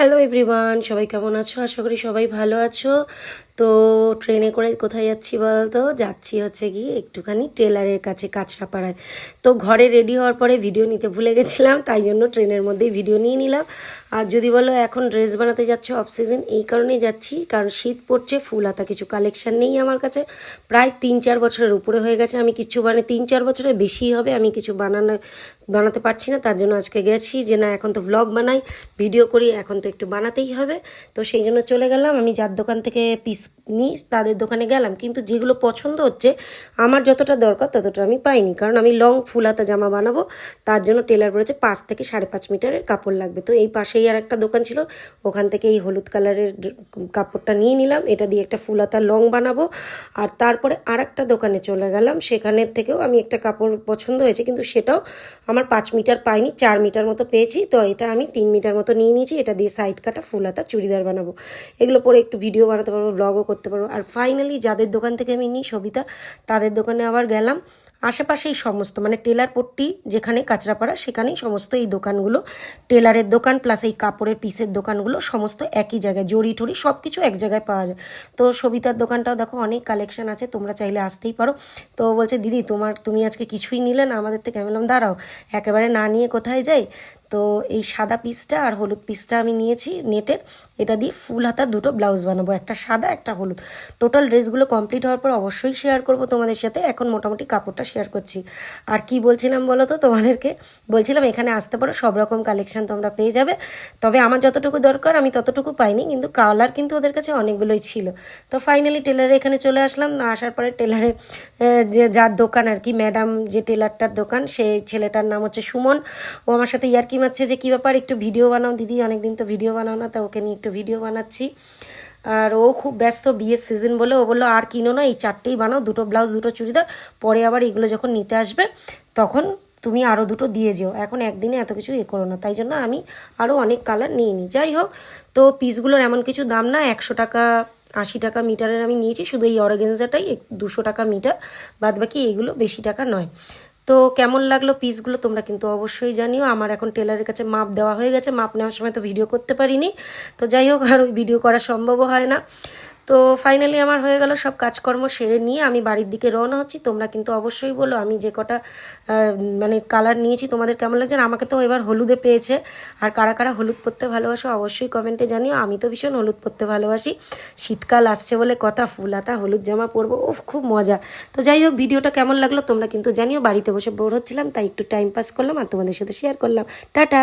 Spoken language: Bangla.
হ্যালো এভরিওয়ান, সবাই কেমন আছো? আশা করি সবাই ভালো আছো। তো ট্রেনে করে কোথায় যাচ্ছি বলো তো? যাচ্ছি হচ্ছে গিয়ে একটুখানি টেলারের কাছে, কাঁচরাপাড়ায়। তো ঘরে রেডি হওয়ার পরে ভিডিও নিতে ভুলে গেছিলাম, তাই জন্য ট্রেনের মধ্যেই ভিডিও নিয়ে নিলাম। আর যদি বলো এখন ড্রেস বানাতে যাচ্ছ অফ সিজন, এই কারণেই যাচ্ছি কারণ শীত পড়ছে, ফুল হাতা কিছু কালেকশান নেই আমার কাছে। প্রায় 3-4 বছরের উপরে হয়ে গেছে, আমি কিছু 3-4 বছরের বেশি হবে আমি কিছু বানাতে পারছি না। তার জন্য আজকে গেছি যে না, এখন তো ভ্লগ বানাই, ভিডিও করি, এখন তো একটু বানাতেই হবে। তো সেই জন্য চলে গেলাম, আমি যার দোকান থেকে পিস নিই তাদের দোকানে গেলাম, কিন্তু যেগুলো পছন্দ হচ্ছে আমার যতটা দরকার ততটা আমি পাইনি, কারণ আমি লং ফুল হাতা জামা বানাবো। তার জন্য টেলার বলেছে 5 থেকে 5.5 মিটারের কাপড় লাগবে। তো এই পাশেই আর একটা দোকান ছিল, ওখান থেকে এই হলুদ কালারের কাপড়টা নিয়ে নিলাম, এটা দিয়ে একটা ফুল হাতা লং বানাবো। আর তারপরে আর একটা দোকানে চলে গেলাম, সেখানের থেকেও আমি একটা কাপড় পছন্দ হয়েছে, কিন্তু সেটাও আমার 5 মিটার পাইনি, 4 মিটার মতো পেয়েছি। তো এটা আমি 3 মিটার মতো নিয়ে নিয়েছি, এটা দিয়ে সাইড কাটা ফুল হাতা চুড়িদার বানাবো। এগুলো পরে একটু ভিডিও বানাতে পারবো, ব্লগও করতে পারবো। আর ফাইনালি যাদের দোকান থেকে আমি নিই, সবিতা, তাদের দোকানে আবার গেলাম। আশেপাশেই সমস্ত টেলার পট্টি যেখানে কাঁচরাপাড়া, সেখানেই সমস্ত এই দোকানগুলো, টেলারের দোকান প্লাস এই কাপড়ের পিসের দোকানগুলো সমস্ত একই জায়গায়, জড়ি টড়ি সব কিছু এক জায়গায় পাওয়া যায়। তো সবিতার দোকানটাও দেখো অনেক কালেকশন আছে, তোমরা চাইলে আসতেই পারো। তো বলছে দিদি তুমি আজকে কিছুই নিলে না আমাদের থেকে। আমি বললাম দাঁড়াও, একেবারে না নিয়ে কোথায় যাই। তো এই সাদা পিসটা আর হলুদ পিসটা আমি নিয়েছি নেটের, এটা দিয়ে ফুল হাতা দুটো ব্লাউজ বানাবো, একটা সাদা একটা হলুদ। টোটাল ড্রেসগুলো কমপ্লিট হওয়ার পর অবশ্যই শেয়ার করব তোমাদের সাথে, এখন মোটামুটি কাপড়টা শেয়ার করছি। আর কি বলছিলাম বলো তো তোমাদেরকে? বলছিলাম এখানে আসতে পারো, সব রকম কালেকশন তোমরা পেয়ে যাবে। তবে আমার যতটুকু দরকার আমি ততটুকু পাইনি, কিন্তু কালার কিন্তু ওদের কাছে অনেকগুলোই ছিল। তো ফাইনালি টেলারে এখানে চলে আসলাম। আসার পরে টেলারে যে যার দোকান আর কি, ম্যাডাম যে টেলারটার দোকান, সেই ছেলেটার নাম হচ্ছে সুমন। ও আমার সাথে ইয়ার্কি মারছে যে কী ব্যাপার, একটু ভিডিও বানাও দিদি, অনেকদিন তো ভিডিও বানাও না। তা ওকে নিয়ে একটু ভিডিও বানাচ্ছি। আর ও খুব ব্যস্ত, বিয়ের সিজন বলে ও বললো আর কিনো না, এই 4টেই বানাও, 2টো ব্লাউজ 2টো চুড়িদার, পরে আবার এগুলো যখন নিতে আসবে তখন তুমি আরও 2টো দিয়ে যেও, এখন একদিনে এত কিছু করো না। তাই জন্য আমি আরও অনেক কালার নিয়ে নিই। যাই হোক, তো পিসগুলোর এমন কিছু দাম না, 100 টাকা 80 টাকা মিটারের আমি নিয়েছি, শুধু এই অর্গানজাটাই 200 টাকা মিটার, বাদ বাকি এইগুলো বেশি টাকা নয়। তো কেমন লাগলো পিসগুলো তোমরা কিন্তু অবশ্যই জানিও। আমার এখন টেলারের কাছে মাপ দেওয়া হয়ে গেছে, মাপ নেওয়ার সময় তো ভিডিও করতে পারিনি। তো যাই হোক, আর ওই ভিডিও করা সম্ভবও হয় না। তো ফাইনালি আমার হয়ে গেল, সব কাজকর্ম সেরে নিয়ে আমি বাড়ির দিকে রওনা হচ্ছি। তোমরা কিন্তু অবশ্যই বলো আমি যে কটা কালার নিয়েছি তোমাদের কেমন লাগছে। আমাকে তো এবার হলুদে পেয়েছে, আর কারা কারা হলুদ পরতে ভালোবাসো অবশ্যই কমেন্টে জানিও। আমি তো ভীষণ হলুদ পরতে ভালোবাসি, শীতকাল আসছে বলে কথা, ফুল হাতা হলুদ জামা পরবো, উফ খুব মজা। তো যাই হোক, ভিডিওটা কেমন লাগলো তোমরা কিন্তু জানিও। বাড়িতে বসে বোর হচ্ছিলাম, তাই একটু টাইম পাস করলাম আর তোমাদের সাথে শেয়ার করলাম। টাটা।